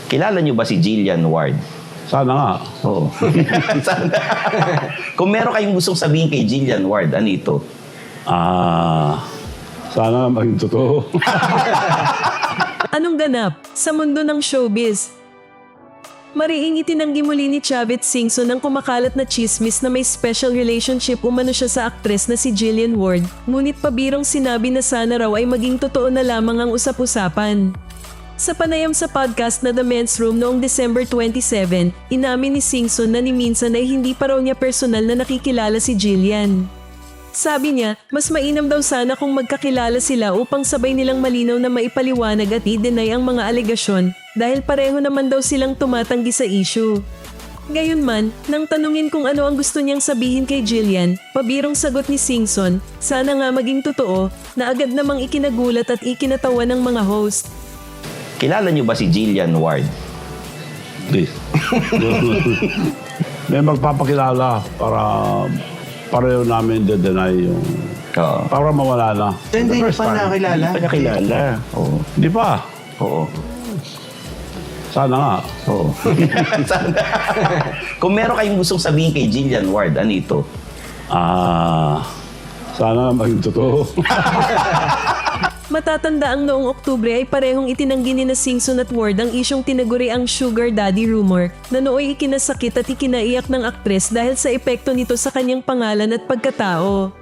Kilala niyo ba si Jillian Ward? Sana nga. Oo. Sana. Kung meron kayong gustong sabihin kay Jillian Ward, ano ito? Sana maging totoo. Anong ganap sa mundo ng showbiz? Mariing itinanggi muli ni Chavit Singson ang kumakalat na chismis na may special relationship umano siya sa aktres na si Jillian Ward, ngunit pabirong sinabi na sana raw ay maging totoo na lamang ang usap-usapan. Sa panayam sa podcast na The Men's Room noong December 27, inamin ni Singson na ni minsan ay hindi pa raw niya personal na nakikilala si Jillian. Sabi niya, mas mainam daw sana kung magkakilala sila upang sabay nilang malinaw na maipaliwanag at i-deny ang mga alegasyon dahil pareho naman daw silang tumatanggi sa issue. Gayunman, nang tanungin kung ano ang gusto niyang sabihin kay Jillian, pabirong sagot ni Singson, sana nga maging totoo, na agad namang ikinagulat at ikinatawa ng mga host. Kilala niyo ba si Jillian Ward? Hindi. May magpapakilala para pareho namin de-deny yung... Oo. Para mawala na. Hindi pa nakakilala. Hindi pa nakilala. Oo. Hindi pa. Oo. Sana nga. Oo. Sana. Kung meron kayong gustong sabihin kay Jillian Ward, ano ito? Sana maging totoo. Matatanda ang noong Oktubre ay parehong itinanggi ni na Singson at Ward ang isyong tinaguri ang sugar daddy rumor na nooy ikinasakit at ikinaiyak ng aktres dahil sa epekto nito sa kanyang pangalan at pagkatao.